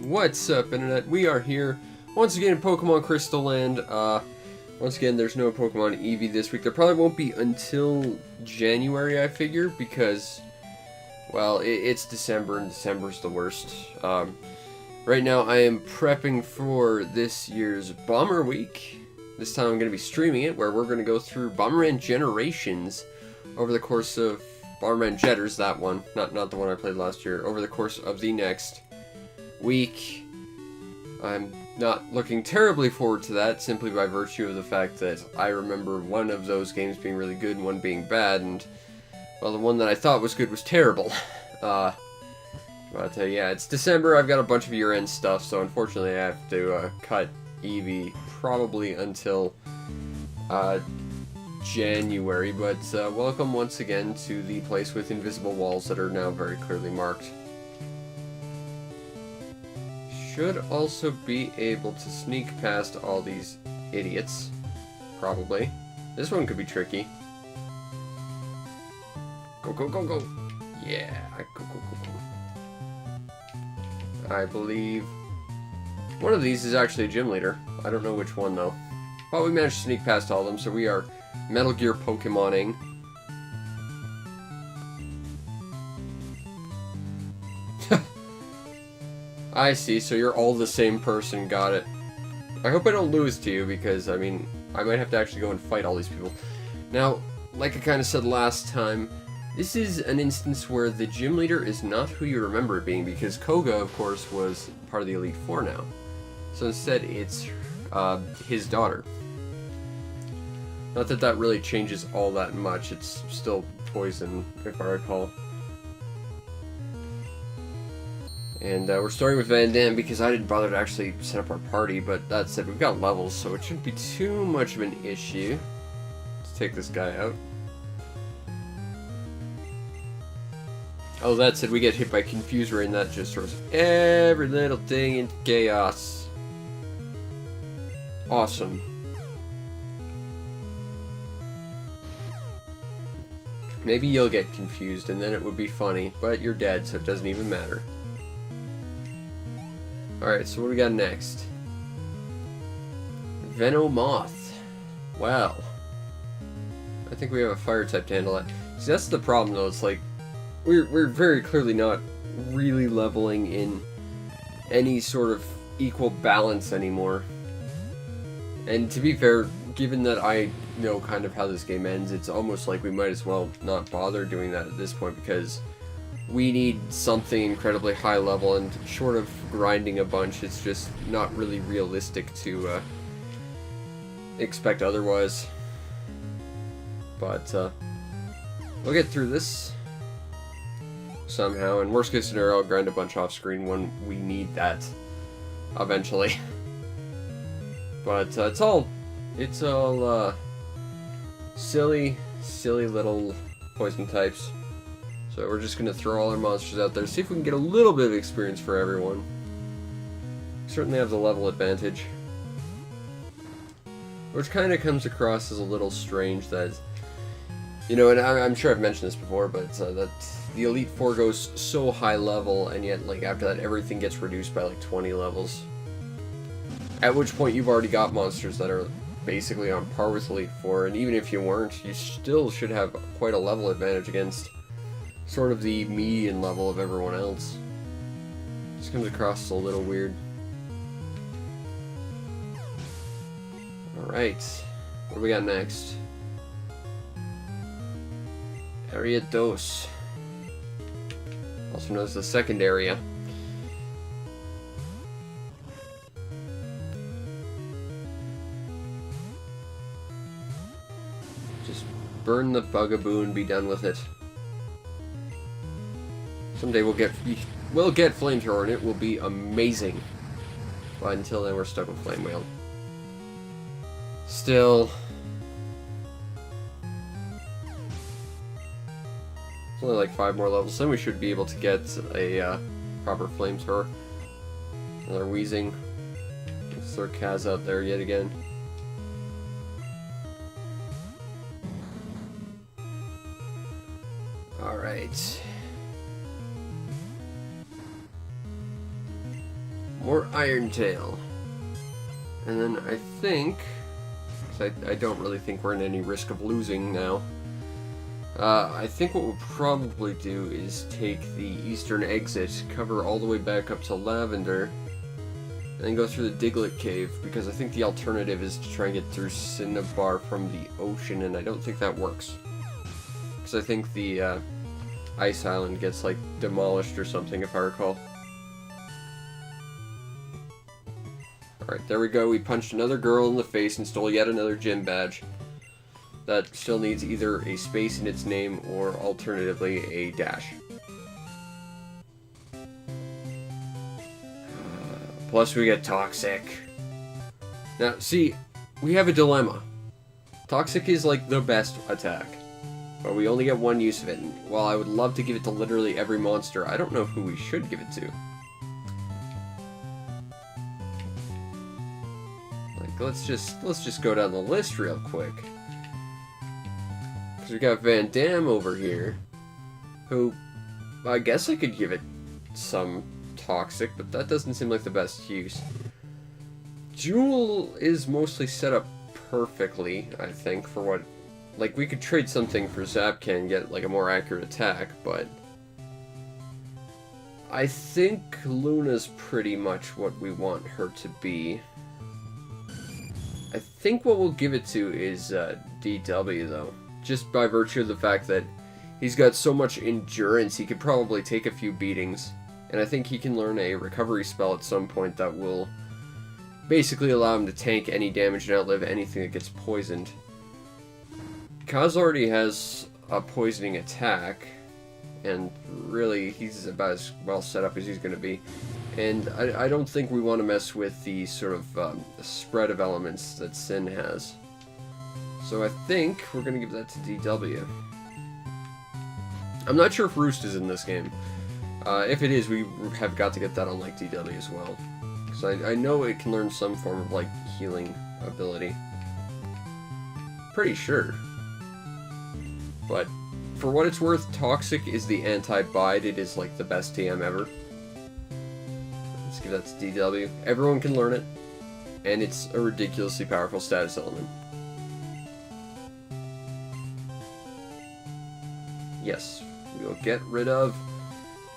What's up, Internet? We are here once again in Pokemon Crystal Land. Once again, there's no Pokemon Eevee this week. There probably won't be until January, I figure, because, well, it's December, and December's the worst. Right now, I am prepping for this year's Bomber Week. This time I'm going to be streaming it, where we're going to go through Bomberman Generations over the course of Bomberman Jetters, that one, not the one I played last year, over the course of the next week. I'm not looking terribly forward to that, simply by virtue of the fact that I remember one of those games being really good and one being bad, and, well, the one that I thought was good was terrible. But yeah, it's December, I've got a bunch of year-end stuff, so unfortunately I have to cut Eevee probably until January, but welcome once again to the place with invisible walls that are now very clearly marked. Should also be able to sneak past all these idiots. Probably. This one could be tricky. Go, go, go, go! Yeah, go, go, go, go. I believe one of these is actually a gym leader. I don't know which one, though. But we managed to sneak past all of them, so we are Metal Gear Pokemoning. I see, so you're all the same person, got it. I hope I don't lose to you, because, I mean, I might have to actually go and fight all these people. Now, like I kind of said last time, this is an instance where the gym leader is not who you remember it being, because Koga, of course, was part of the Elite Four now. So instead, it's his daughter. Not that that really changes all that much, it's still poison, if I recall. And we're starting with Van Dam because I didn't bother to actually set up our party, but that said, we've got levels, so it shouldn't be too much of an issue. Let's take this guy out. Oh, that said, we get hit by Confuse Ray, and that just throws every little thing into chaos. Awesome. Maybe you'll get confused, and then it would be funny, but you're dead, so it doesn't even matter. Alright, so what do we got next? Venomoth. Well, I think we have a fire type to handle that. See, that's the problem though, it's like, we're very clearly not really leveling in any sort of equal balance anymore. And to be fair, given that I know kind of how this game ends, it's almost like we might as well not bother doing that at this point, because we need something incredibly high level, and short of grinding a bunch, it's just not really realistic to expect otherwise. But we'll get through this somehow, and worst case scenario, I'll grind a bunch off screen when we need that eventually. But it's all silly little poison types. So we're just going to throw all our monsters out there, see if we can get a little bit of experience for everyone. Certainly have the level advantage. Which kind of comes across as a little strange that, you know, and I'm sure I've mentioned this before, but that the Elite Four goes so high level, and yet, like, after that, everything gets reduced by, like, 20 levels. At which point, you've already got monsters that are basically on par with Elite Four, and even if you weren't, you still should have quite a level advantage against sort of the median level of everyone else. Just comes across a little weird. Alright, what do we got next? Area Dos, also known as the second area. Just burn the Bugaboo and be done with it. Someday we'll get Flamethrower, and it will be amazing. But until then, we're stuck with Flame Whale. Still, it's only like 5 more levels, then we should be able to get a proper Flamethrower. Another Wheezing. Let's throw Kaz out there yet again. Alright. More Iron Tail. And then I think, because I don't really think we're in any risk of losing now, I think what we'll probably do is take the eastern exit, cover all the way back up to Lavender, and then go through the Diglett Cave, because I think the alternative is to try and get through Cinnabar from the ocean, and I don't think that works. Because I think the Ice Island gets, like, demolished or something, if I recall. Alright, there we go. We punched another girl in the face and stole yet another gym badge. That still needs either a space in its name or alternatively a dash. Plus we get Toxic. Now, see, we have a dilemma. Toxic is like the best attack, but we only get one use of it. And while I would love to give it to literally every monster, I don't know who we should give it to. Like, let's just go down the list real quick. We got Van Damme over here, who I guess I could give it some Toxic, but that doesn't seem like the best use. Jewel is mostly set up perfectly, I think, for what... Like, we could trade something for Zapcan and get, like, a more accurate attack, but... I think Luna's pretty much what we want her to be. I think what we'll give it to is DW, though. Just by virtue of the fact that he's got so much endurance, he could probably take a few beatings. And I think he can learn a recovery spell at some point that will basically allow him to tank any damage and outlive anything that gets poisoned. Kaz already has a poisoning attack, and really he's about as well set up as he's going to be. And I don't think we want to mess with the sort of spread of elements that Sin has. So I think we're going to give that to DW. I'm not sure if Roost is in this game. If it is, we have got to get that on, like, DW as well. Because I know it can learn some form of, like, healing ability. Pretty sure. But for what it's worth, Toxic is the anti-bide. It is, like, the best TM ever. Let's give that to DW. Everyone can learn it. And it's a ridiculously powerful status element. Yes, we will get rid of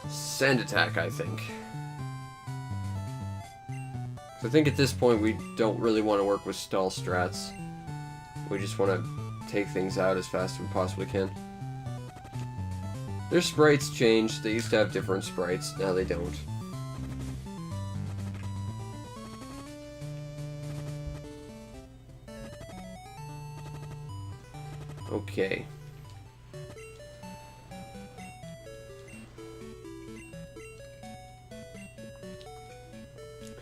Sand Attack, I think. So I think at this point we don't really want to work with stall strats. We just want to take things out as fast as we possibly can. Their sprites changed. They used to have different sprites. Now they don't. Okay.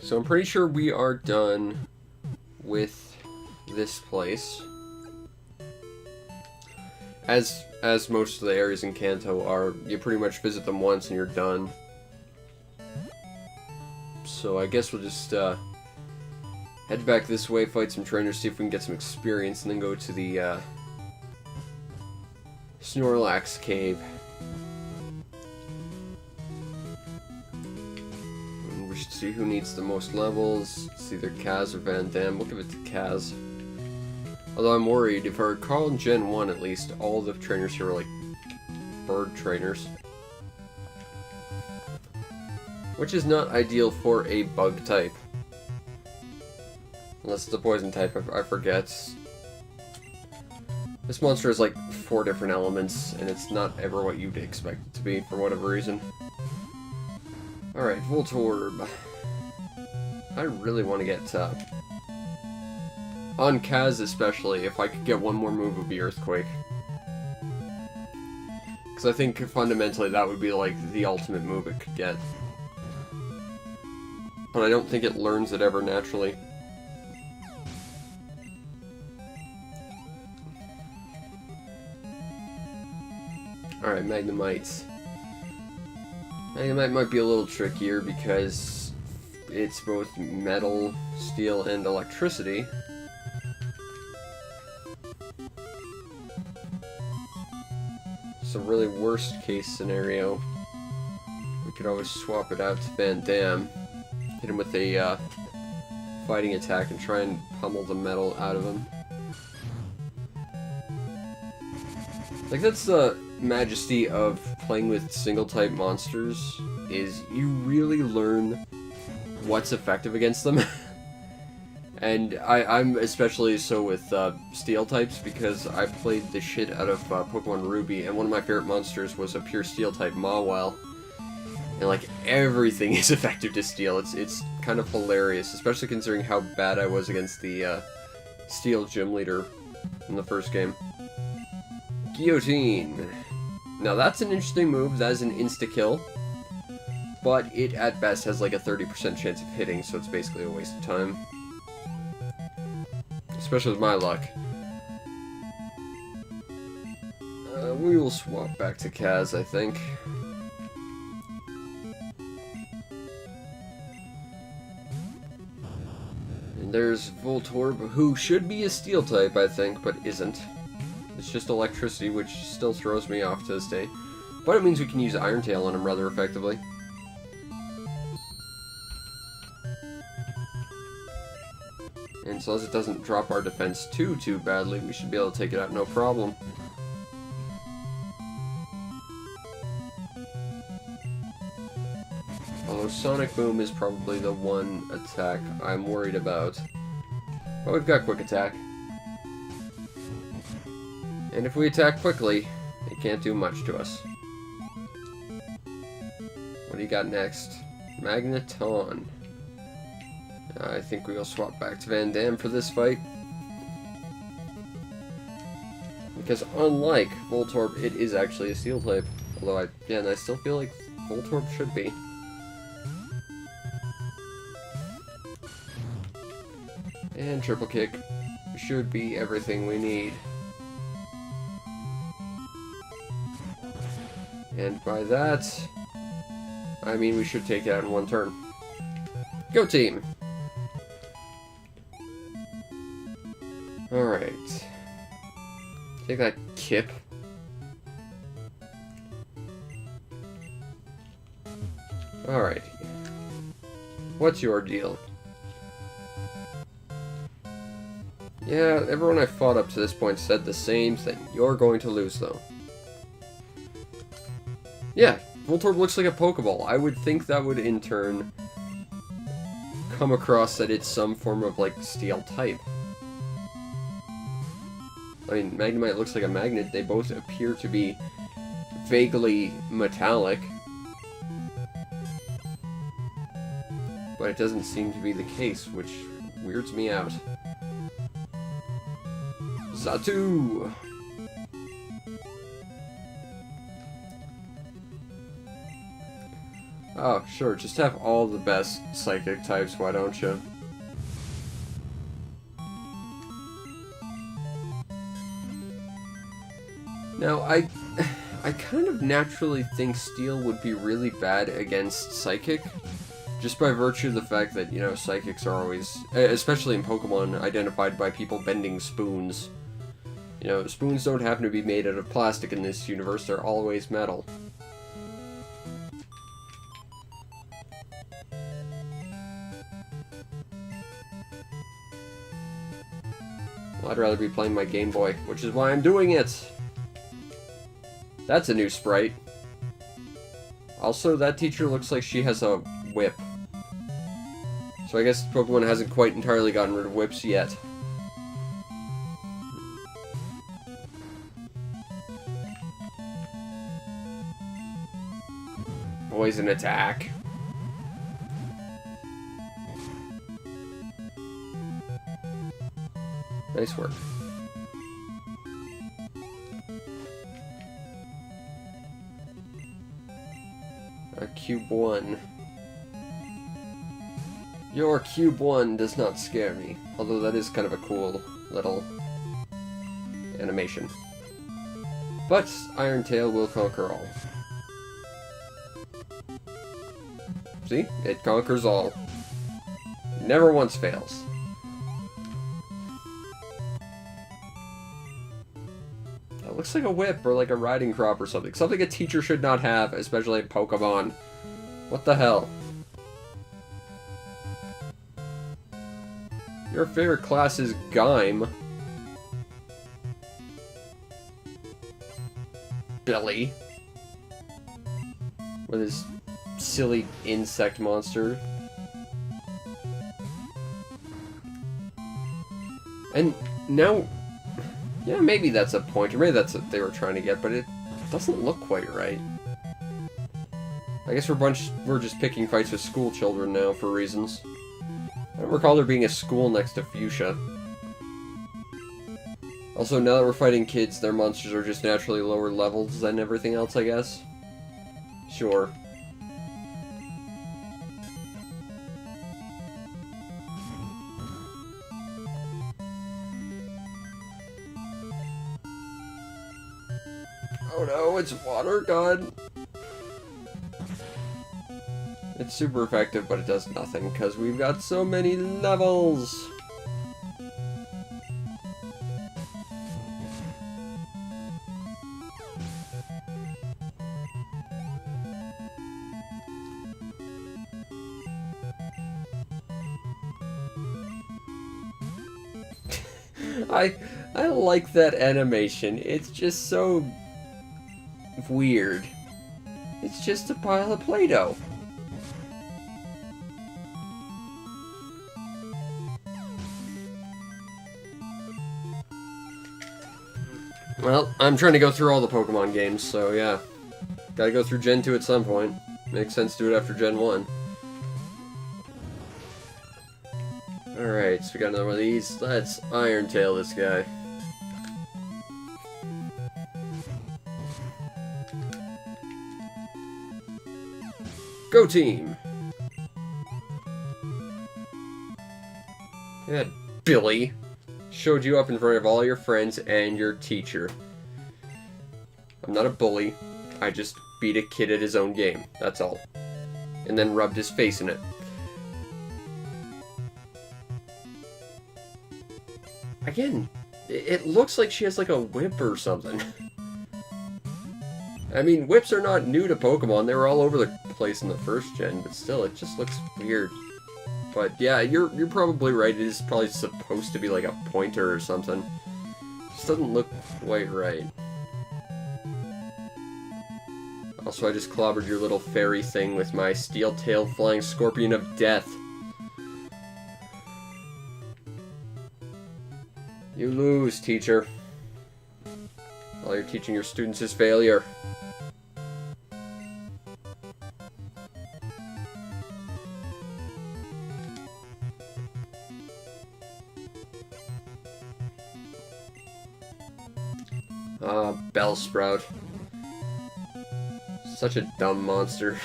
So I'm pretty sure we are done with this place. As most of the areas in Kanto are, you pretty much visit them once and you're done. So I guess we'll just head back this way, fight some trainers, see if we can get some experience, and then go to the Snorlax cave. See who needs the most levels. It's either Kaz or Van Damme. We'll give it to Kaz. Although I'm worried, if I recall in Gen 1 at least, all the trainers here were like bird trainers. Which is not ideal for a bug type. Unless it's a poison type, I forget. This monster has like 4 different elements, and it's not ever what you'd expect it to be for whatever reason. Alright, Voltorb. I really want to get, on Kaz especially, if I could get one more move, it would be Earthquake. Because I think fundamentally that would be like the ultimate move it could get. But I don't think it learns it ever naturally. Alright, Magnemite. Magnemite might be a little trickier because it's both metal, steel, and electricity. So really worst case scenario, we could always swap it out to Van Damme. Hit him with a fighting attack and try and pummel the metal out of him. Like, that's the majesty of playing with single-type monsters, is you really learn what's effective against them. And I'm especially so with steel types, because I played the shit out of Pokemon Ruby, and one of my favorite monsters was a pure steel type Mawile. And like, everything is effective to steel. It's kind of hilarious, especially considering how bad I was against the steel gym leader in the first game. Guillotine. Now that's an interesting move. That is an insta-kill. But it, at best, has like a 30% chance of hitting, so it's basically a waste of time. Especially with my luck. We will swap back to Kaz, I think. And there's Voltorb, who should be a steel type, I think, but isn't. It's just electricity, which still throws me off to this day. But it means we can use Iron Tail on him rather effectively. And so as it doesn't drop our defense too badly, we should be able to take it out no problem. Although Sonic Boom is probably the one attack I'm worried about. But we've got Quick Attack. And if we attack quickly, it can't do much to us. What do you got next? Magneton. I think we'll swap back to Van Damme for this fight. Because unlike Voltorb, it is actually a steel type. Although I still feel like Voltorb should be. And triple kick should be everything we need. And by that, I mean we should take it out in one turn. Go team! Alright. Take that, Kip. Alright. What's your deal? Yeah, everyone I fought up to this point said the same thing. You're going to lose, though. Yeah, Voltorb looks like a Pokeball. I would think that would, in turn, come across that it's some form of, like, steel type. I mean, Magnemite looks like a magnet. They both appear to be vaguely metallic. But it doesn't seem to be the case, which weirds me out. Zatu! Oh, sure, just have all the best psychic types, why don't you? Now, I kind of naturally think Steel would be really bad against Psychic, just by virtue of the fact that, you know, Psychics are always, especially in Pokemon, identified by people bending spoons. You know, spoons don't happen to be made out of plastic in this universe, they're always metal. Well, I'd rather be playing my Game Boy, which is why I'm doing it! That's a new sprite. Also, that teacher looks like she has a whip. So I guess Pokemon hasn't quite entirely gotten rid of whips yet. Poison attack. Nice work. Cube 1. Your Cube 1 does not scare me, although that is kind of a cool little animation. But Iron Tail will conquer all. See? It conquers all. Never once fails. That looks like a whip or like a riding crop or something. Something a teacher should not have, especially in Pokemon. What the hell? Your favorite class is Gaim. Billy. With his silly insect monster. And now, yeah, maybe that's a point, or maybe that's what they were trying to get, but it doesn't look quite right. I guess we're just picking fights with school children now for reasons. I don't recall there being a school next to Fuchsia. Also, now that we're fighting kids, their monsters are just naturally lower levels than everything else, I guess. Sure. Oh no, it's water gun! It's super effective, but it does nothing, because we've got so many levels! I like that animation. It's just so weird. It's just a pile of Play-Doh. Well, I'm trying to go through all the Pokemon games, so yeah. Gotta go through Gen 2 at some point. Makes sense to do it after Gen 1. Alright, so we got another one of these. Let's Iron Tail this guy. Go team! Yeah, Billy. Showed you up in front of all your friends and your teacher. I'm not a bully. I just beat a kid at his own game. That's all. And then rubbed his face in it. Again, it looks like she has like a whip or something. I mean, whips are not new to Pokemon. They were all over the place in the first gen, but still, it just looks weird. But yeah, you're probably right. It is probably supposed to be like a pointer or something. It just doesn't look quite right. Also, I just clobbered your little fairy thing with my steel-tailed flying scorpion of death. You lose, teacher. All you're teaching your students is failure. Bellsprout. Such a dumb monster.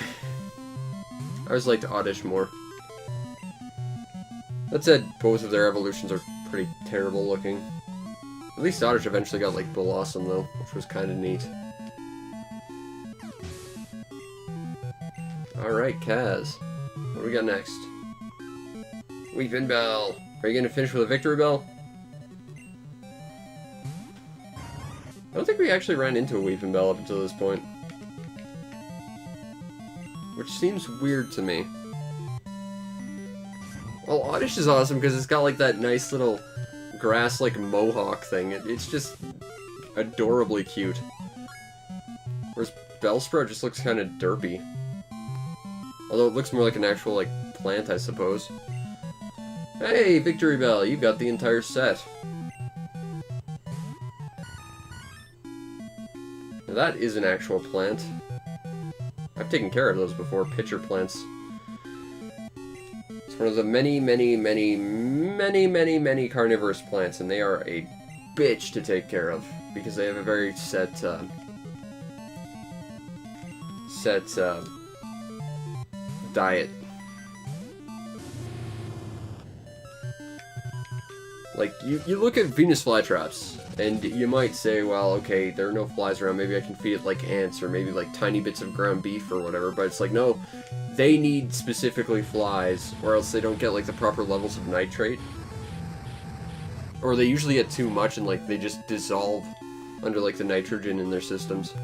I always liked Oddish more. That said, both of their evolutions are pretty terrible looking. At least Oddish eventually got like Blossom though, which was kind of neat. Alright, Kaz. What do we got next? Weeping Bell. Are you gonna finish with a Victory Bell? I don't think we actually ran into a Weeping Bell up until this point. Which seems weird to me. Well, Oddish is awesome because it's got like that nice little grass like mohawk thing. It's just adorably cute. Whereas Bellsprout just looks kind of derpy. Although it looks more like an actual like plant, I suppose. Hey, Victory Bell, you got the entire set. Now that is an actual plant. I've taken care of those before, pitcher plants. It's one of the many carnivorous plants, and they are a bitch to take care of, because they have a very set diet. Like, you look at Venus flytraps, and you might say, well, okay, there are no flies around, maybe I can feed it like ants, or maybe like tiny bits of ground beef or whatever, but it's like, no, they need specifically flies, or else they don't get like the proper levels of nitrate. Or they usually get too much and like they just dissolve under like the nitrogen in their systems.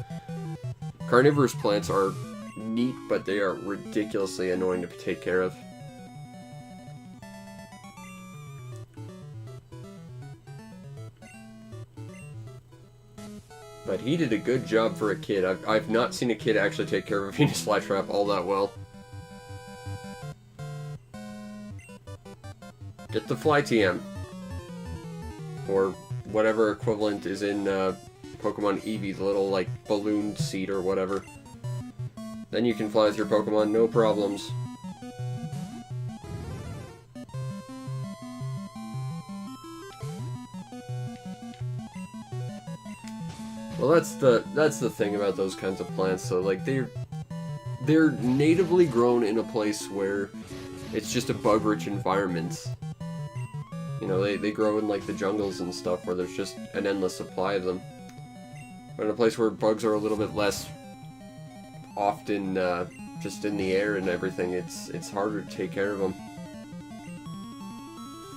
Carnivorous plants are neat, but they are ridiculously annoying to take care of. But he did a good job for a kid. I've not seen a kid actually take care of a Venus flytrap all that well. Get the Fly TM. Or whatever equivalent is in Pokemon Eevee, the little, like, balloon seed or whatever. Then you can fly with your Pokemon, no problems. Well, that's the thing about those kinds of plants. So, like, they're natively grown in a place where it's just a bug-rich environment. You know, they grow in, like, the jungles and stuff where there's just an endless supply of them. But in a place where bugs are a little bit less often just in the air and everything, it's harder to take care of them.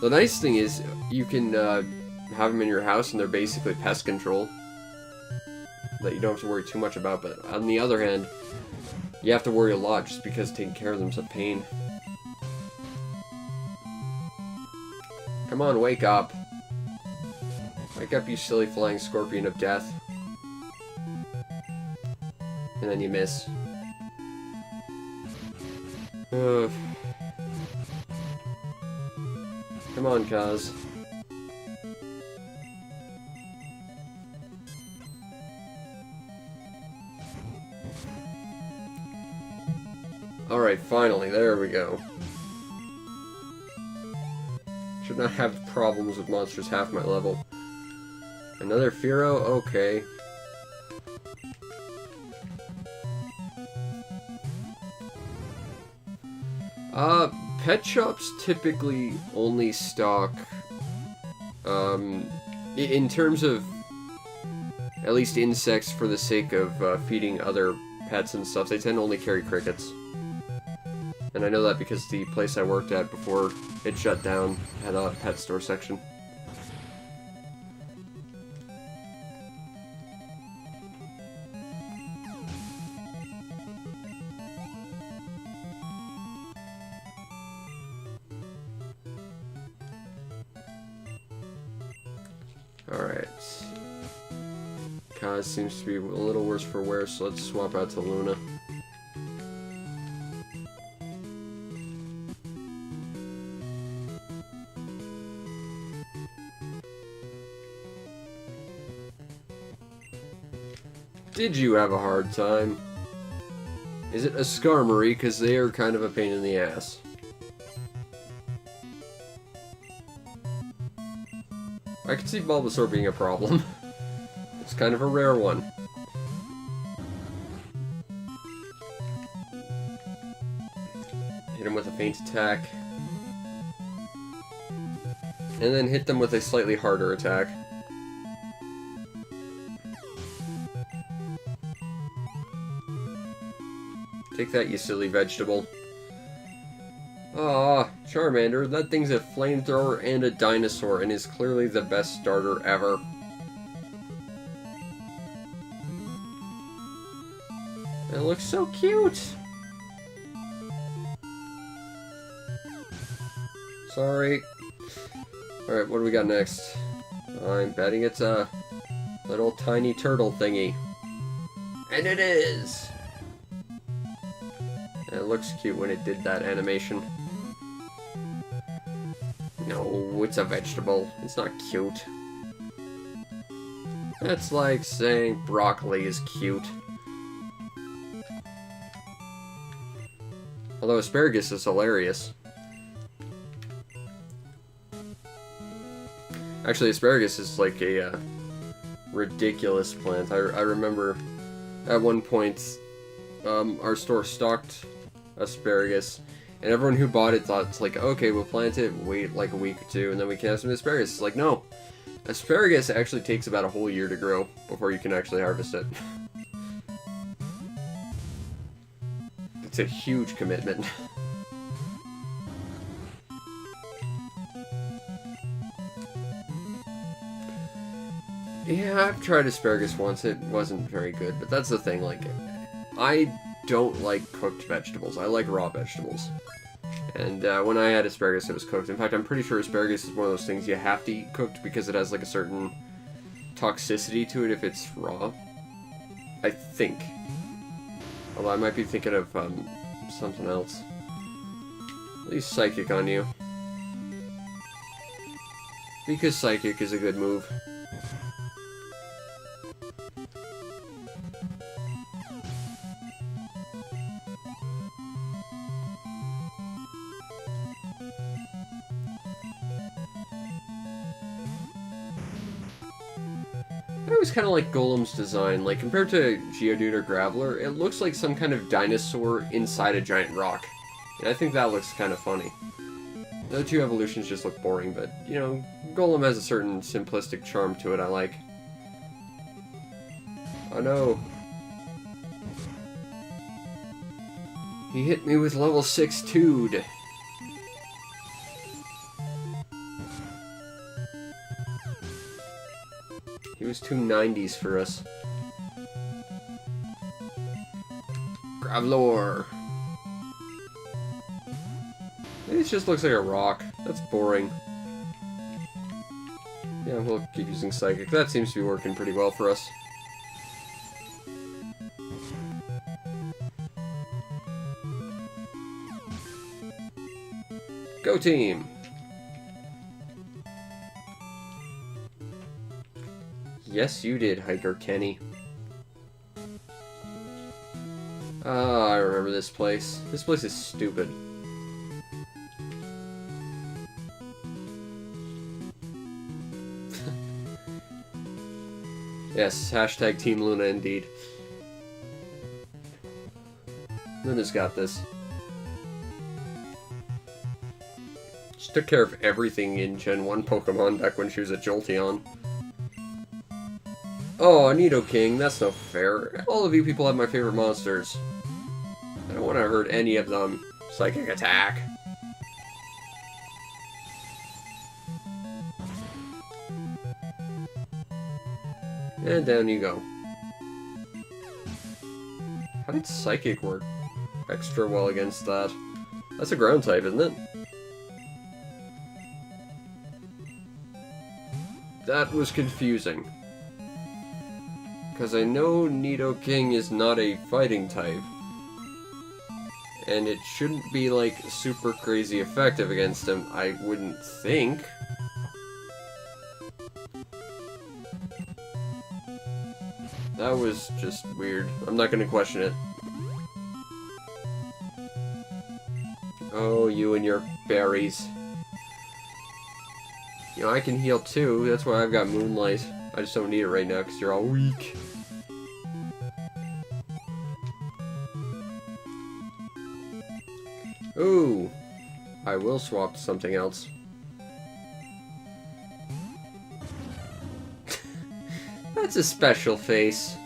The nice thing is, you can have them in your house and they're basically pest control that you don't have to worry too much about, but on the other hand, you have to worry a lot just because taking care of them's a pain. Come on, wake up. Wake up, you silly flying scorpion of death. And then you miss. Ugh. Come on, Kaz. Alright, finally, there we go. Should not have problems with monsters half my level. Another Fearow? Okay. Pet shops typically only stock, in terms of at least insects for the sake of feeding other pets and stuff, they tend to only carry crickets. And I know that because the place I worked at before it shut down had a pet store section. Alright. Kaz seems to be a little worse for wear, so let's swap out to Luna. Did you have a hard time? Is it a Skarmory? Because they are kind of a pain in the ass. I can see Bulbasaur being a problem. It's kind of a rare one. Hit him with a feint attack. And then hit them with a slightly harder attack. Take that, you silly vegetable. Ah, Charmander, that thing's a flamethrower and a dinosaur, and is clearly the best starter ever. It looks so cute! Sorry. Alright, what do we got next? I'm betting it's a little tiny turtle thingy. And it is! And it looks cute when it did that animation. No, it's a vegetable. It's not cute. That's like saying broccoli is cute. Although asparagus is hilarious. Actually, asparagus is like a ridiculous plant. I remember at one point our store stocked asparagus, and everyone who bought it thought, it's like, okay, we'll plant it, wait like a week or two, and then we can have some asparagus. It's like, no. Asparagus actually takes about a whole year to grow before you can actually harvest it. It's a huge commitment. Yeah, I've tried asparagus once. It wasn't very good, but that's the thing, like, I don't like cooked vegetables. I like raw vegetables. And when I had asparagus, it was cooked. In fact, I'm pretty sure asparagus is one of those things you have to eat cooked because it has like a certain toxicity to it if it's raw. I think. Although I might be thinking of something else. At least Psychic on you. Because Psychic is a good move. I always kind of like Golem's design. Like, compared to Geodude or Graveler, it looks like some kind of dinosaur inside a giant rock. And I think that looks kind of funny. The two evolutions just look boring, but, you know, Golem has a certain simplistic charm to it I like. Oh no. He hit me with level 6 Toad. He was 290s for us. Graveler. It just looks like a rock. That's boring. Yeah, we'll keep using Psychic. That seems to be working pretty well for us. Go team! Yes, you did, Hiker Kenny. Ah, I remember this place. This place is stupid. Yes, hashtag Team Luna indeed. Luna's got this. She took care of everything in Gen 1 Pokemon back when she was a Jolteon. Oh, Nidoking, that's no fair. All of you people have my favorite monsters. I don't want to hurt any of them. Psychic attack. And down you go. How did Psychic work extra well against that? That's a ground type, isn't it? That was confusing. Because I know Nidoking is not a fighting type. And it shouldn't be, like, super crazy effective against him, I wouldn't think. That was just weird. I'm not gonna question it. Oh, you and your berries. You know, I can heal too. That's why I've got Moonlight. I just don't need it right now because you're all weak. Ooh. I will swap to something else. That's a special face.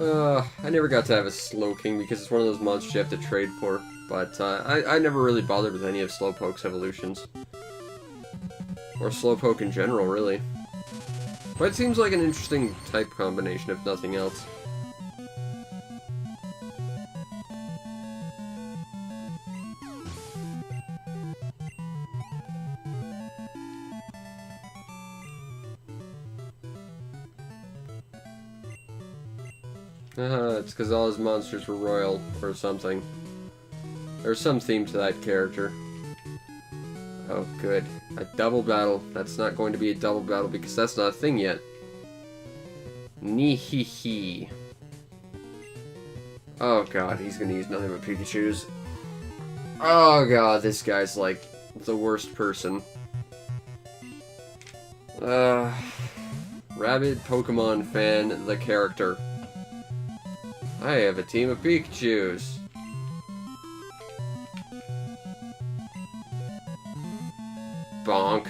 I never got to have a Slowking because it's one of those monsters you have to trade for. But I never really bothered with any of Slowpoke's evolutions. Or Slowpoke in general, really. But it seems like an interesting type combination, if nothing else. It's because all his monsters were royal, or something. There's some theme to that character. Oh, good. A double battle. That's not going to be a double battle because that's not a thing yet. Nihihi. Oh god, he's gonna use nothing but Pikachus. Oh god, this guy's like the worst person. Rabid Pokemon fan, the character. I have a team of Pikachus. Bonk.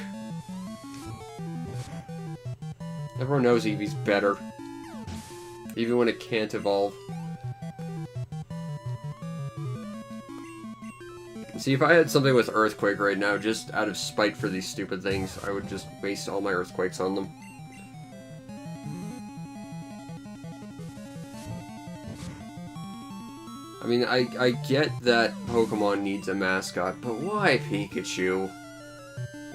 Everyone knows Eevee's better. Even when it can't evolve. See, if I had something with Earthquake right now, just out of spite for these stupid things, I would just waste all my Earthquakes on them. I mean, I get that Pokemon needs a mascot, but why Pikachu?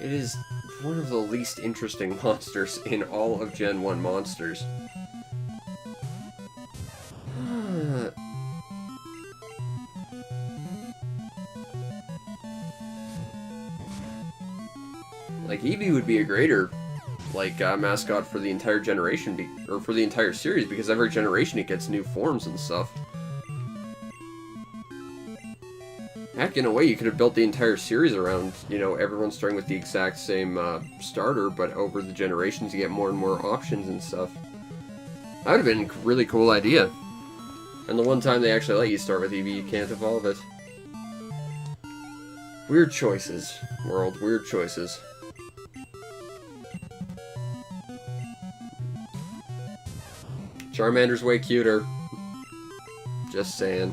It is one of the least interesting monsters in all of Gen 1 monsters. Like, Eevee would be a greater, like, mascot for the entire generation, or for the entire series, because every generation it gets new forms and stuff. Heck, in a way, you could have built the entire series around, you know, everyone starting with the exact same starter, but over the generations you get more and more options and stuff. That would have been a really cool idea. And the one time they actually let you start with Eevee, you can't evolve it. Weird choices, world. Weird choices. Charmander's way cuter. Just saying.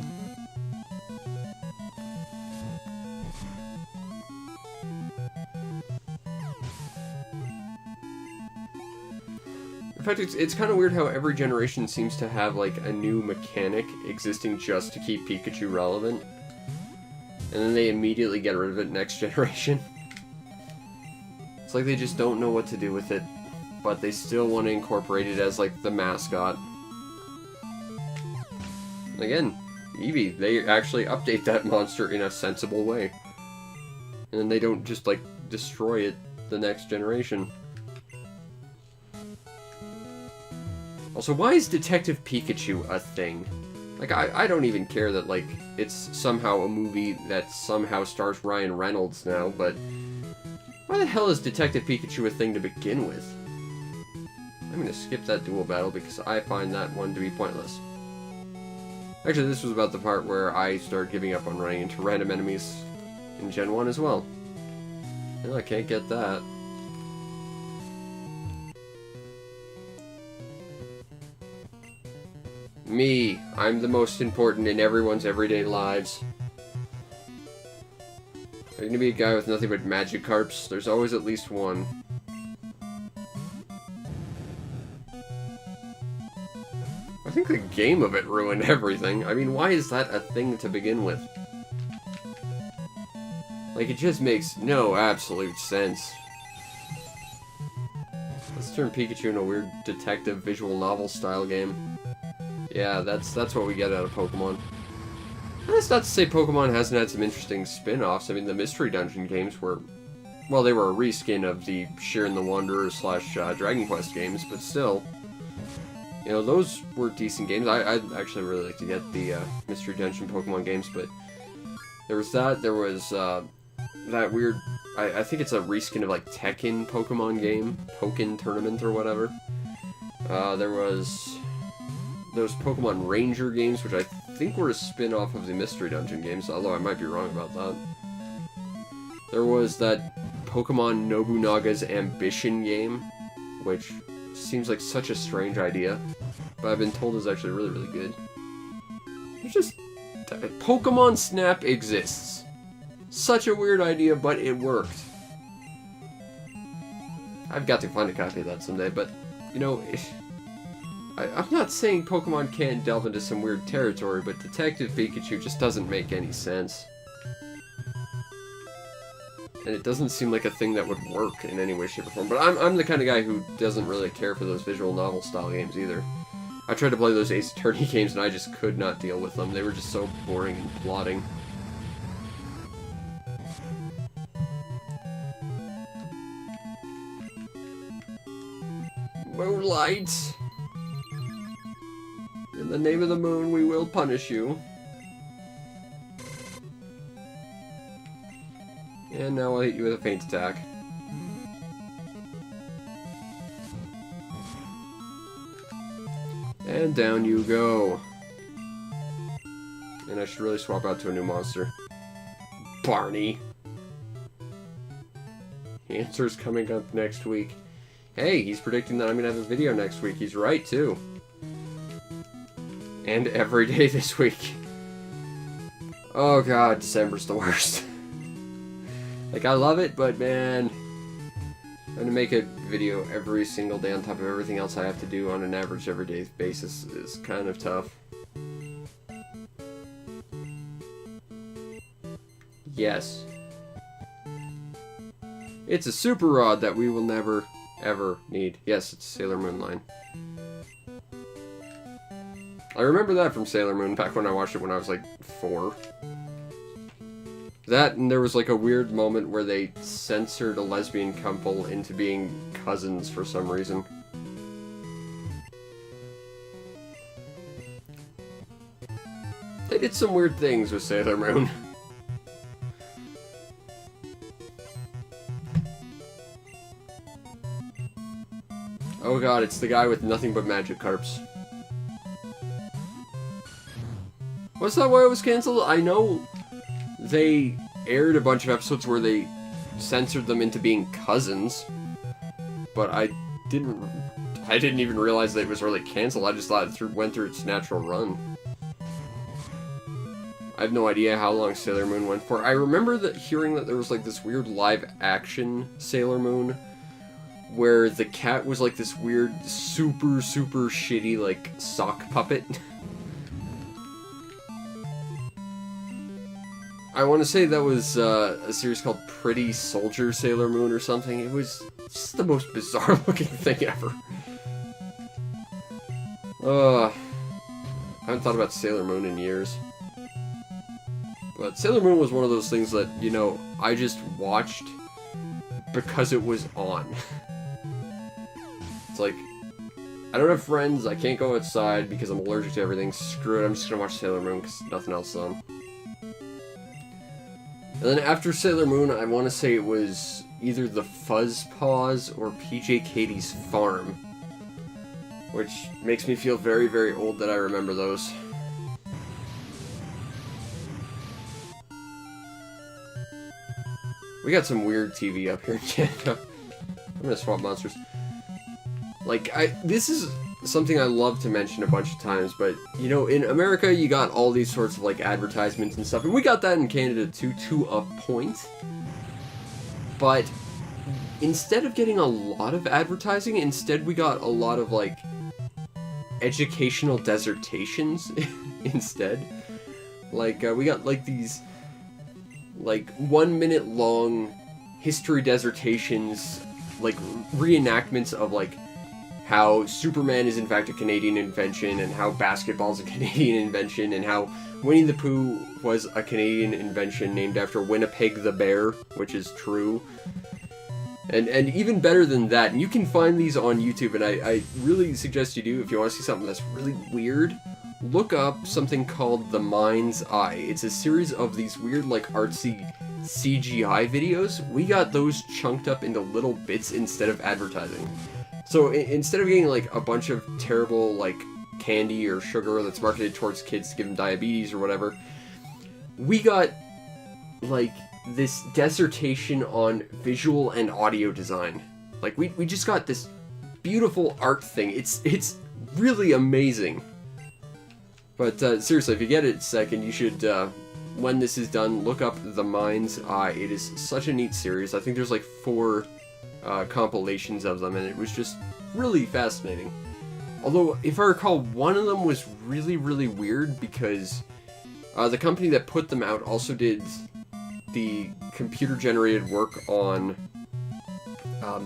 In fact, it's kind of weird how every generation seems to have, like, a new mechanic existing just to keep Pikachu relevant. And then they immediately get rid of it next generation. It's like they just don't know what to do with it, but they still want to incorporate it as, like, the mascot. Again, Eevee, they actually update that monster in a sensible way. And then they don't just, like, destroy it the next generation. Also, why is Detective Pikachu a thing? Like, I don't even care that, like, it's somehow a movie that somehow stars Ryan Reynolds now, but why the hell is Detective Pikachu a thing to begin with? I'm gonna skip that duel battle because I find that one to be pointless. Actually, this was about the part where I started giving up on running into random enemies in Gen 1 as well. No, I can't get that. Me, I'm the most important in everyone's everyday lives. Are you gonna be a guy with nothing but Magikarps? There's always at least one. I think the game of it ruined everything. I mean, why is that a thing to begin with? Like, it just makes no absolute sense. Let's turn Pikachu into a weird detective visual novel style game. Yeah, that's what we get out of Pokemon. And that's not to say Pokemon hasn't had some interesting spin-offs. I mean, the Mystery Dungeon games were... well, they were a reskin of the Shiren the Wanderer / Dragon Quest games, but still... you know, those were decent games. I'd actually really like to get the Mystery Dungeon Pokemon games, but... there was that, there was that weird... I think it's a reskin of, like, Tekken Pokemon game. Pokken Tournament or whatever. There was... those Pokemon Ranger games, which I think were a spin-off of the Mystery Dungeon games, although I might be wrong about that. There was that Pokemon Nobunaga's Ambition game, which seems like such a strange idea, but I've been told is actually really, really good. It's just... Pokemon Snap exists. Such a weird idea, but it worked. I've got to find a copy of that someday, but, you know... I'm not saying Pokemon can't delve into some weird territory, but Detective Pikachu just doesn't make any sense. And it doesn't seem like a thing that would work in any way, shape, or form. But I'm the kind of guy who doesn't really care for those visual novel style games either. I tried to play those Ace Attorney games and I just could not deal with them. They were just so boring and plodding. Moonlight! In the name of the moon, we will punish you. And now I'll hit you with a feint attack. And down you go. And I should really swap out to a new monster. Barney. The answer's coming up next week. Hey, he's predicting that I'm gonna have a video next week. He's right, too. And every day this week. Oh god, December's the worst. Like, I love it, but man... I'm gonna make a video every single day on top of everything else I have to do on an average everyday basis is kind of tough. Yes. It's a super rod that we will never, ever need. Yes, it's Sailor Moon line. I remember that from Sailor Moon back when I watched it when I was like 4. That, and there was like a weird moment where they censored a lesbian couple into being cousins for some reason. They did some weird things with Sailor Moon. Oh god, it's the guy with nothing but magic carps. Was that why it was cancelled? I know they aired a bunch of episodes where they censored them into being cousins, but I didn't even realize that it was really cancelled. I just thought it went through its natural run. I have no idea how long Sailor Moon went for. I remember hearing that there was like this weird live-action Sailor Moon, where the cat was like this weird, super, super shitty, like, sock puppet. I want to say that was a series called Pretty Soldier Sailor Moon or something. It was just the most bizarre looking thing ever. I haven't thought about Sailor Moon in years. But Sailor Moon was one of those things that, you know, I just watched because it was on. It's like, I don't have friends, I can't go outside because I'm allergic to everything. Screw it, I'm just gonna watch Sailor Moon because nothing else is on. And then after Sailor Moon, I want to say it was either the Fuzz Paws or PJ Katie's Farm. Which makes me feel very, very old that I remember those. We got some weird TV up here in Canada. I'm gonna swap monsters. Like, this is something I love to mention a bunch of times, but, you know, in America, you got all these sorts of, like, advertisements and stuff, and we got that in Canada, too, to a point. But instead of getting a lot of advertising, instead we got a lot of, like, educational dissertations instead. Like, we got, like, these, like, 1 minute long history dissertations, like, reenactments of, like, how Superman is in fact a Canadian invention, and how basketball is a Canadian invention, and how Winnie the Pooh was a Canadian invention named after Winnipeg the Bear, which is true. And even better than that, and you can find these on YouTube, and I really suggest you do, if you want to see something that's really weird, look up something called The Mind's Eye. It's a series of these weird, like, artsy CGI videos. We got those chunked up into little bits instead of advertising. So instead of getting, like, a bunch of terrible, like, candy or sugar that's marketed towards kids to give them diabetes or whatever, we got, like, this dissertation on visual and audio design. Like, we just got this beautiful art thing. It's really amazing. But, seriously, if you get it a second, you should, when this is done, look up The Mind's Eye. It is such a neat series. I think there's, like, 4... compilations of them, and it was just really fascinating. Although, if I recall, one of them was really, really weird because the company that put them out also did the computer-generated work on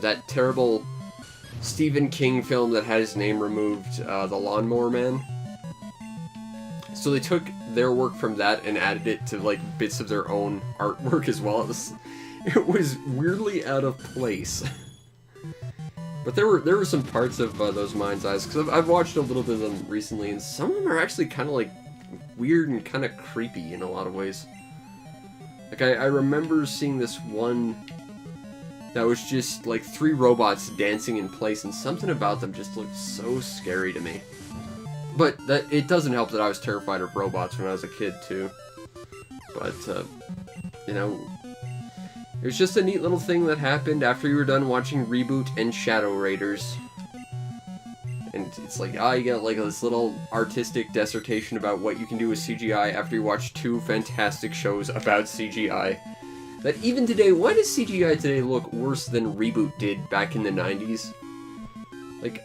that terrible Stephen King film that had his name removed, The Lawnmower Man. So they took their work from that and added it to, like, bits of their own artwork as well. It was weirdly out of place. But there were some parts of those Mind's Eyes, because I've watched a little bit of them recently, and some of them are actually kind of, like, weird and kind of creepy in a lot of ways. Like, I remember seeing this one that was just, like, 3 robots dancing in place, and something about them just looked so scary to me. But it doesn't help that I was terrified of robots when I was a kid, too. But, you know... It was just a neat little thing that happened after you were done watching Reboot and Shadow Raiders. And it's like, you get like this little artistic dissertation about what you can do with CGI after you watch 2 fantastic shows about CGI. That even today, why does CGI today look worse than Reboot did back in the 90s? Like,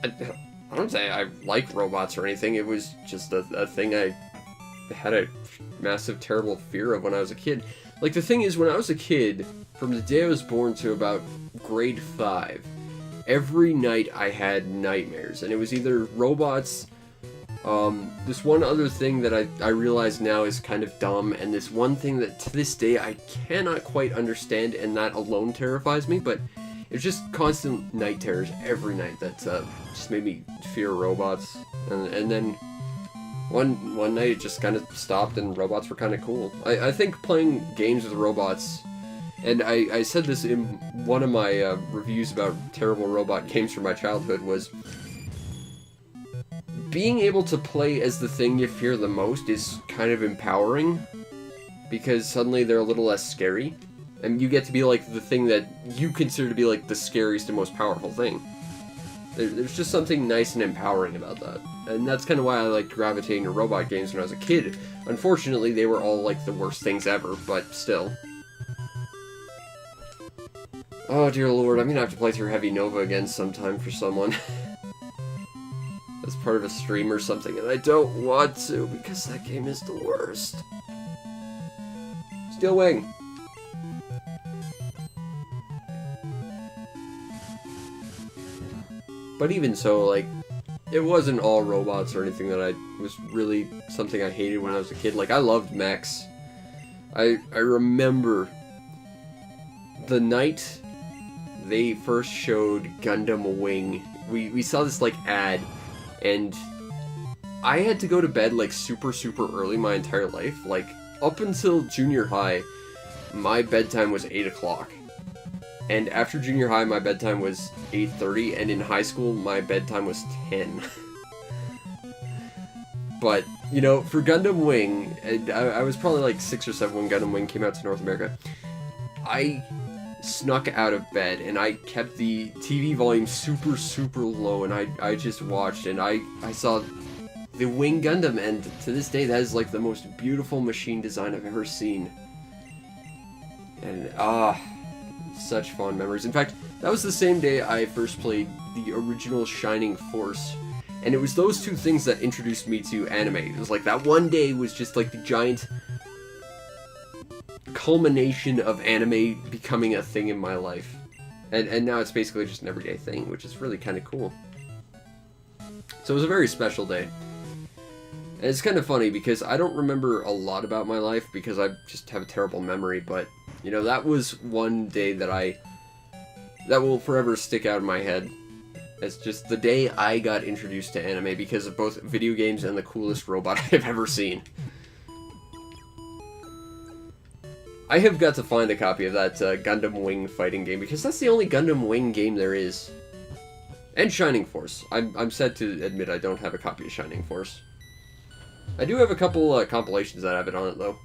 I don't say I like robots or anything, it was just a thing I had a massive, terrible fear of when I was a kid. Like, the thing is, when I was a kid, from the day I was born to about grade 5, every night I had nightmares, and it was either robots, this one other thing that I realize now is kind of dumb, and this one thing that to this day I cannot quite understand, and that alone terrifies me, but it's just constant night terrors every night that just made me fear robots. And then one night it just kind of stopped, and robots were kind of cool. I think playing games with robots, and I said this in one of my reviews about terrible robot games from my childhood, was being able to play as the thing you fear the most is kind of empowering, because suddenly they're a little less scary, and you get to be like the thing that you consider to be like the scariest and most powerful thing. There's just something nice and empowering about that, and that's kind of why I liked gravitating to robot games when I was a kid. Unfortunately, they were all like the worst things ever, but still. Oh dear lord, I'm gonna have to play through Heavy Nova again sometime for someone. As part of a stream or something, and I don't want to, because that game is the worst. Steel Wing! But even so, like, it wasn't all robots or anything that was really something I hated when I was a kid. Like, I loved mechs. I remember the night they first showed Gundam Wing. We saw this, like, ad, and I had to go to bed, like, super early my entire life. Like, up until junior high, my bedtime was 8 o'clock. And after junior high, my bedtime was 8:30, and in high school, my bedtime was 10. But, you know, for Gundam Wing, and I was probably like 6 or 7 when Gundam Wing came out to North America, I snuck out of bed, and I kept the TV volume super low, and I just watched, and I saw the Wing Gundam, and to this day, that is like the most beautiful machine design I've ever seen. And, such fond memories. In fact, that was the same day I first played the original Shining Force, and it was those two things that introduced me to anime. It was like that one day was just like the giant culmination of anime becoming a thing in my life. And now it's basically just an everyday thing, which is really kind of cool. So it was a very special day. And it's kind of funny because I don't remember a lot about my life because I just have a terrible memory, but you know, that was one day that will forever stick out in my head as just the day I got introduced to anime because of both video games and the coolest robot I've ever seen. I have got to find a copy of that Gundam Wing fighting game because that's the only Gundam Wing game there is. And Shining Force. I'm sad to admit I don't have a copy of Shining Force. I do have a couple compilations that have it on it, though.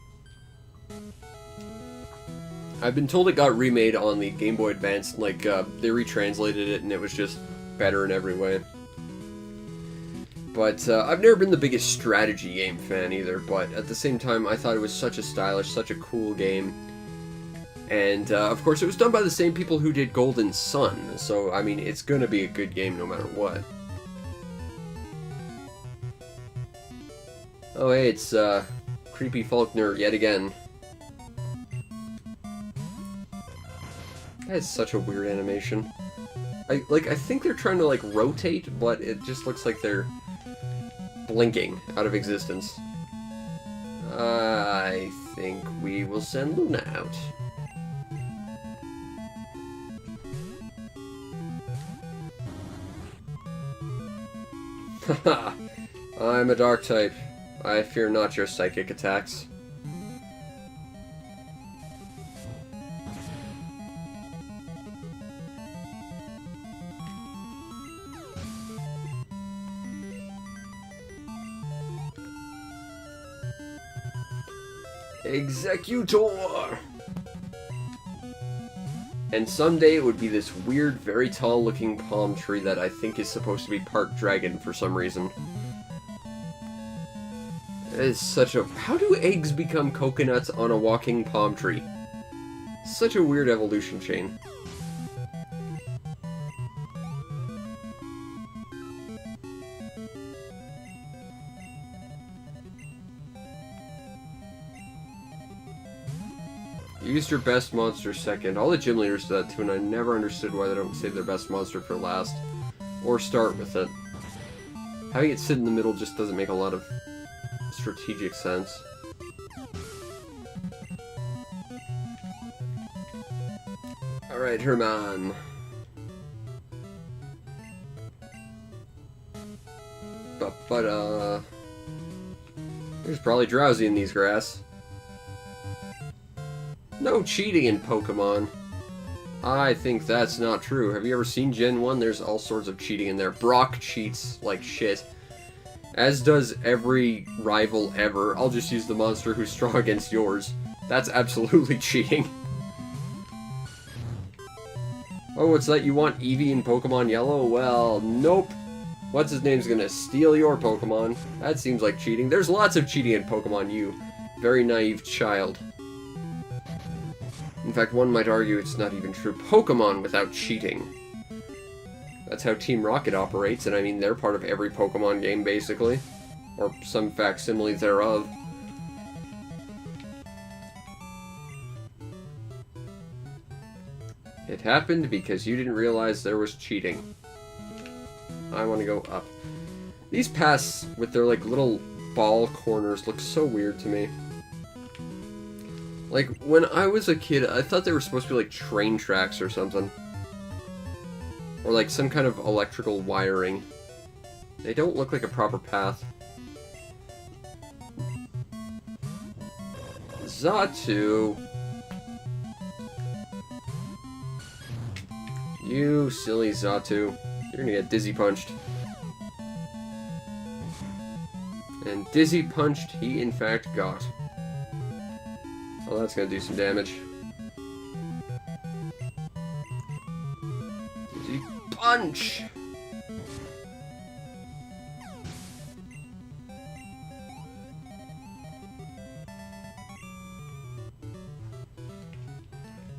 I've been told it got remade on the Game Boy Advance, like, they retranslated it and it was just better in every way. But, I've never been the biggest strategy game fan either, but at the same time, I thought it was such a stylish, such a cool game. And, of course, it was done by the same people who did Golden Sun, so, I mean, it's gonna be a good game no matter what. Oh, hey, it's, Creepy Faulkner yet again. That is such a weird animation. I think they're trying to, like, rotate, but it just looks like they're blinking out of existence. I think we will send Luna out. Haha, I'm a dark type. I fear not your psychic attacks. Executor! And someday it would be this weird, very tall looking palm tree that I think is supposed to be part dragon for some reason. It is such a... How do eggs become coconuts on a walking palm tree? Such a weird evolution chain. Used your best monster second. All the gym leaders do that too, and I never understood why they don't save their best monster for last. Or start with it. Having it sit in the middle just doesn't make a lot of strategic sense. Alright, Herman. But, there's probably drowsy in these grass. No cheating in Pokemon. I think that's not true. Have you ever seen Gen 1? There's all sorts of cheating in there. Brock cheats like shit. As does every rival ever. I'll just use the monster who's strong against yours. That's absolutely cheating. Oh, what's that? You want Eevee in Pokemon Yellow? Well, nope. What's his name's gonna steal your Pokemon? That seems like cheating. There's lots of cheating in Pokemon, you very naive child. In fact, one might argue it's not even true Pokemon without cheating. That's how Team Rocket operates, and I mean, they're part of every Pokemon game, basically. Or some facsimile thereof. It happened because you didn't realize there was cheating. I want to go up. These paths with their, like, little ball corners look so weird to me. Like, when I was a kid, I thought they were supposed to be, like, train tracks or something. Or, like, some kind of electrical wiring. They don't look like a proper path. Xatu! You silly Xatu. You're gonna get Dizzy Punched. And Dizzy Punched he in fact got. Oh, that's gonna do some damage. Dizzy Punch!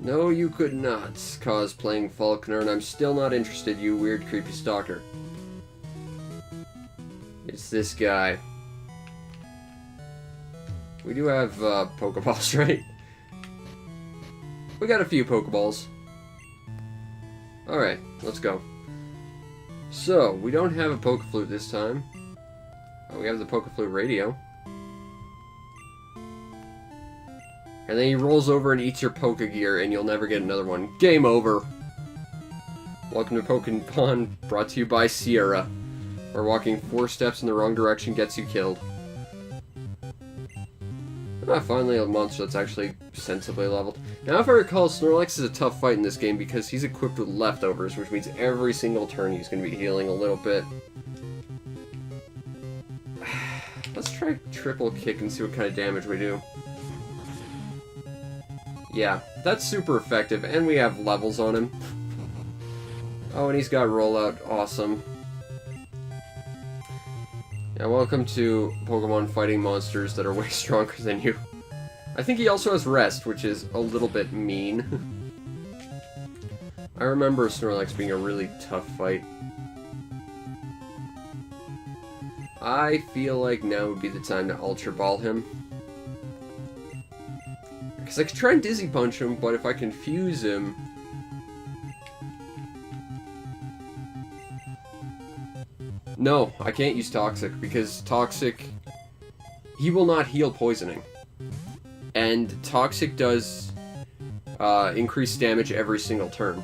No, you could not cosplaying Falconer, and I'm still not interested, you weird, creepy stalker. It's this guy. We do have, Pokeballs, right? We got a few Pokeballs. Alright, let's go. So, we don't have a Pokeflute this time. Oh, we have the Pokeflute radio. And then he rolls over and eats your Pokegear, and you'll never get another one. Game over! Welcome to Pokemon, brought to you by Sierra, where walking 4 steps in the wrong direction gets you killed. Ah, finally a monster that's actually sensibly leveled. Now, if I recall, Snorlax is a tough fight in this game because he's equipped with leftovers, which means every single turn he's going to be healing a little bit. Let's try triple kick and see what kind of damage we do. Yeah, that's super effective, and we have levels on him. Oh, and he's got rollout. Awesome. Yeah, welcome to Pokemon fighting monsters that are way stronger than you. I think he also has rest, which is a little bit mean. I remember Snorlax being a really tough fight. I feel like now would be the time to Ultra Ball him. Because I could try and Dizzy Punch him, but if I confuse him... No, I can't use Toxic, because Toxic... he will not heal poisoning. And Toxic does increase damage every single turn.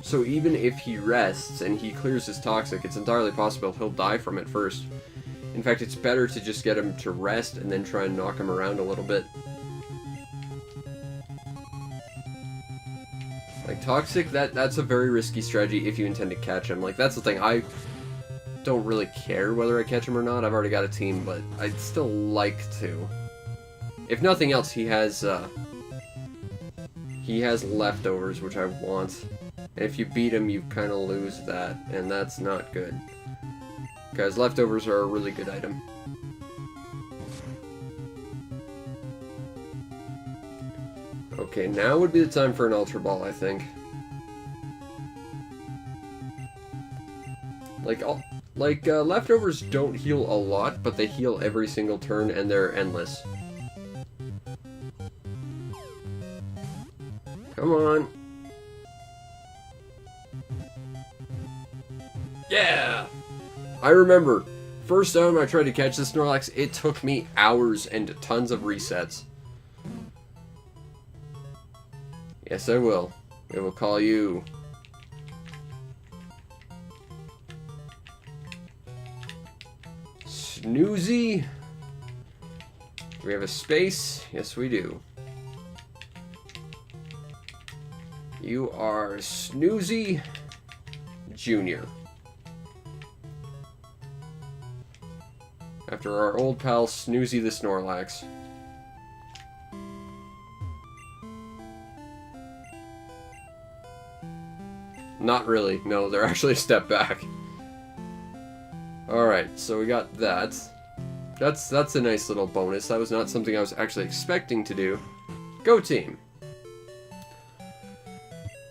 So even if he rests and he clears his Toxic, it's entirely possible he'll die from it first. In fact, it's better to just get him to rest and then try and knock him around a little bit. Like, Toxic, that's a very risky strategy if you intend to catch him. Like, that's the thing, I don't really care whether I catch him or not. I've already got a team, but I'd still like to. If nothing else, he has leftovers, which I want. And if you beat him, you kind of lose that, and that's not good. Because leftovers are a really good item. Okay, now would be the time for an Ultra Ball, I think. Leftovers don't heal a lot, but they heal every single turn, and they're endless. Come on. Yeah! I remember, first time I tried to catch the Snorlax, it took me hours and tons of resets. Yes, I will. We will call you... Snoozy? Do we have a space? Yes, we do. You are Snoozy Jr. After our old pal Snoozy the Snorlax. Not really. No, they're actually a step back. Alright, so we got that. That's a nice little bonus. That was not something I was actually expecting to do. Go team!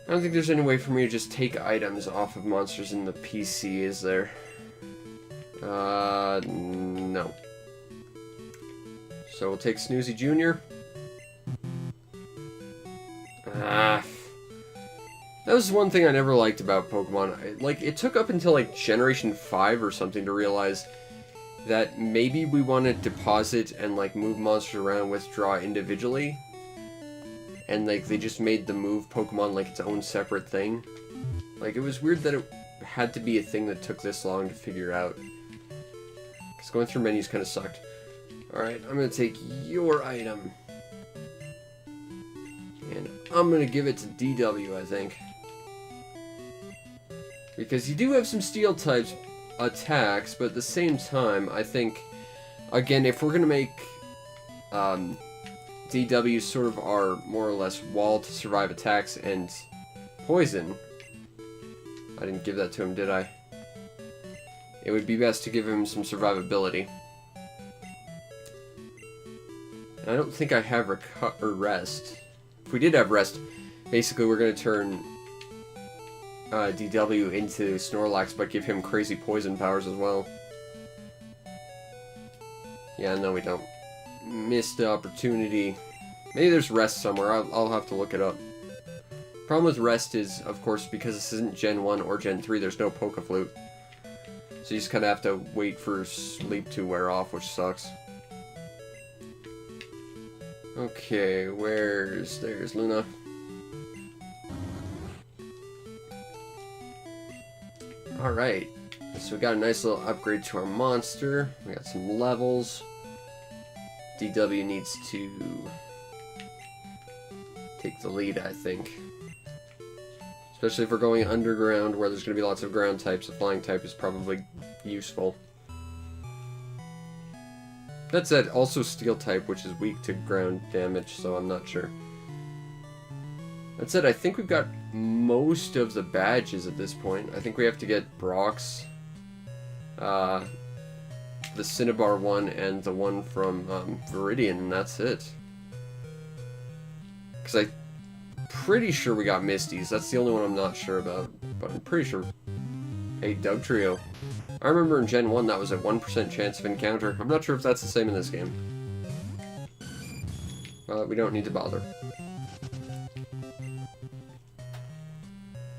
I don't think there's any way for me to just take items off of monsters in the PC, is there? No. So we'll take Snoozy Jr. That was one thing I never liked about Pokemon. Like, it took up until, like, Generation 5 or something to realize that maybe we want to deposit and, like, move monsters around, withdraw individually. And, like, they just made the move Pokemon, like, its own separate thing. Like, it was weird that it had to be a thing that took this long to figure out. Because going through menus kind of sucked. Alright, I'm going to take your item. And I'm going to give it to DW, I think. Because you do have some steel types attacks, but at the same time, I think, again, if we're going to make DW sort of our more or less wall to survive attacks and poison, I didn't give that to him, did I? It would be best to give him some survivability. And I don't think I have rest. If we did have rest, basically we're going to turn DW into Snorlax, but give him crazy poison powers as well. Yeah, no we don't. Missed opportunity. Maybe there's rest somewhere. I'll have to look it up. Problem with rest is, of course, because this isn't Gen 1 or Gen 3, there's no Poke-Flute. So you just kind of have to wait for sleep to wear off, which sucks. Okay, there's Luna. Alright, so we got a nice little upgrade to our monster. We got some levels. DW needs to take the lead, I think. Especially if we're going underground, where there's going to be lots of ground types, the flying type is probably useful. That said, also steel type, which is weak to ground damage, so I'm not sure. That said, I think we've got most of the badges at this point. I think we have to get Brock's, the Cinnabar one, and the one from Viridian, and that's it. Because I'm pretty sure we got Misty's. That's the only one I'm not sure about, but I'm pretty sure. Hey, Dugtrio. I remember in Gen 1 that was a 1% chance of encounter. I'm not sure if that's the same in this game. We don't need to bother.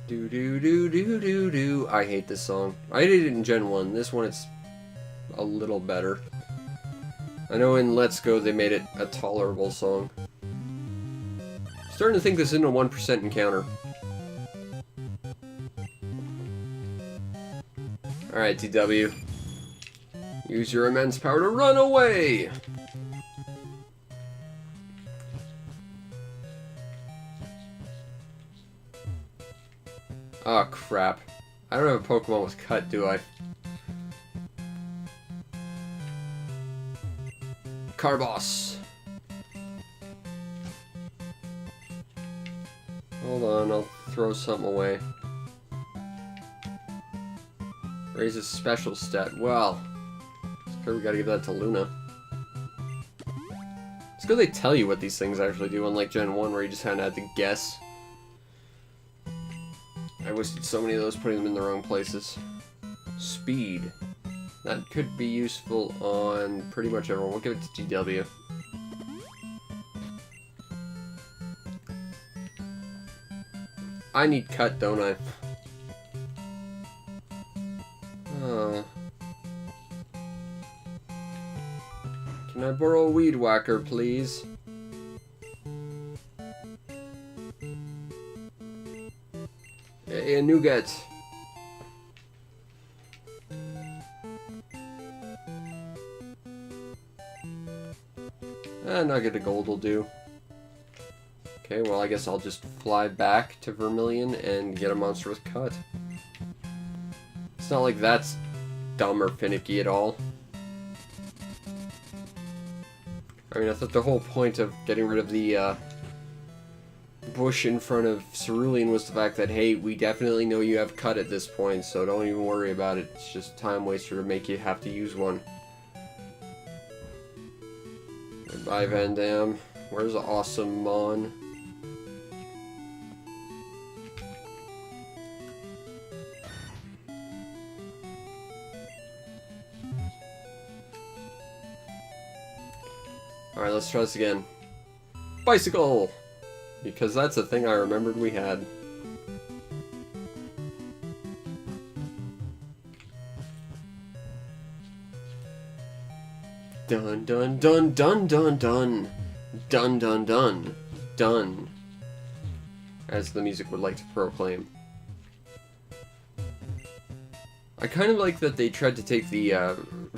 Do do do do do do. I hate this song. I did it in Gen 1. This one it's a little better. I know in Let's Go they made it a tolerable song. Starting to think this isn't a 1% encounter. Alright, DW. Use your immense power to run away! Oh crap. I don't have a Pokemon with Cut, do I? Carbos! Hold on, I'll throw something away. Raises special stat. Well, we gotta give that to Luna. It's good they tell you what these things actually do, unlike Gen 1 where you just kinda had to guess. I wasted so many of those putting them in the wrong places. Speed. That could be useful on pretty much everyone. We'll give it to GW. I need cut, don't I? Can I borrow a weed whacker, please? Hey, a nougat. A nugget of gold will do. Okay, well, I guess I'll just fly back to Vermilion and get a monster with cut. It's not like that's dumb or finicky at all. I mean, I thought the whole point of getting rid of the bush in front of Cerulean was the fact that, hey, we definitely know you have cut at this point, so don't even worry about it. It's just a time waster to make you have to use one. Goodbye, Van Dam. Where's Awesome Mon? Alright, let's try this again. Bicycle! Because that's a thing I remembered we had. Dun dun dun dun dun dun. Dun dun dun. Dun. As the music would like to proclaim. I kind of like that they tried to take the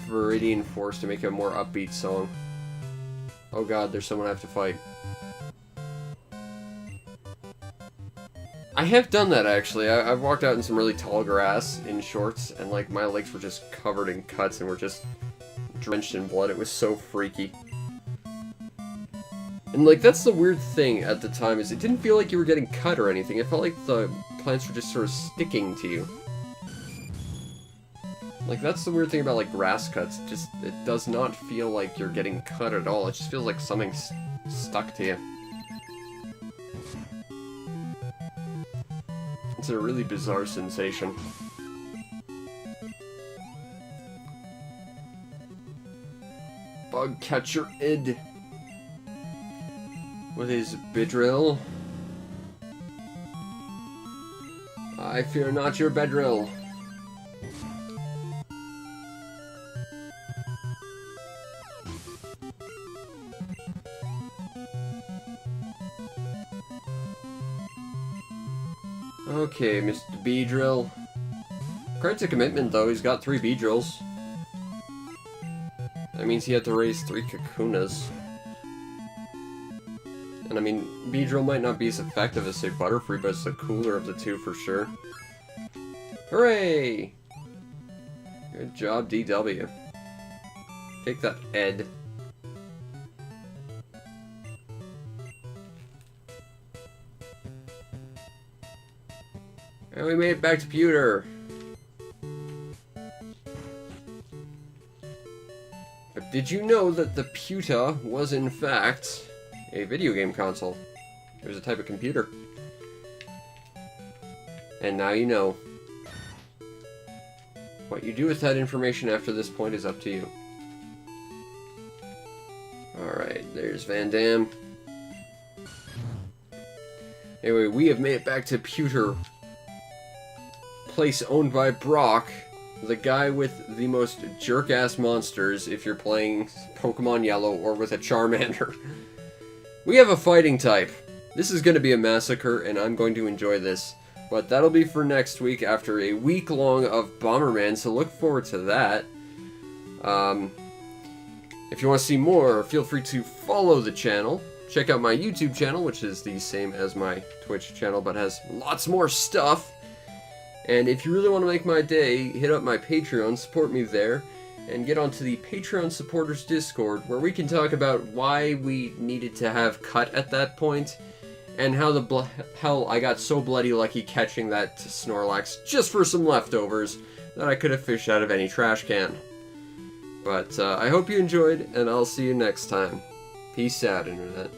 Viridian Force to make it a more upbeat song. Oh god, there's someone I have to fight. I have done that, actually. I've walked out in some really tall grass in shorts, and like my legs were just covered in cuts and were just drenched in blood. It was so freaky. And like, that's the weird thing at the time, is it didn't feel like you were getting cut or anything. It felt like the plants were just sort of sticking to you. Like, that's the weird thing about, like, grass cuts. It does not feel like you're getting cut at all. It just feels like something's stuck to you. It's a really bizarre sensation. Bug catcher Id. With his Bedrill. I fear not your Bedrill. Okay, Mr. Beedrill. Credit to commitment, though. He's got 3 Beedrills. That means he had to raise 3 Kakunas. And I mean, Beedrill might not be as effective as, say, Butterfree, but it's the cooler of the 2 for sure. Hooray! Good job, DW. Take that, Ed. And we made it back to Pewter. But did you know that the Pewter was in fact a video game console? It was a type of computer. And now you know. What you do with that information after this point is up to you. Alright, there's Van Dam. Anyway, we have made it back to Pewter. Place owned by Brock, the guy with the most jerk-ass monsters if you're playing Pokemon Yellow or with a Charmander. We have a fighting type. This is going to be a massacre, and I'm going to enjoy this. But that'll be for next week after a week long of Bomberman, so look forward to that. If you want to see more, feel free to follow the channel. Check out my YouTube channel, which is the same as my Twitch channel, but has lots more stuff. And if you really want to make my day, hit up my Patreon, support me there, and get onto the Patreon supporters Discord, where we can talk about why we needed to have cut at that point, and how how I got so bloody lucky catching that Snorlax just for some leftovers that I could have fished out of any trash can. But I hope you enjoyed, and I'll see you next time. Peace out, Internet.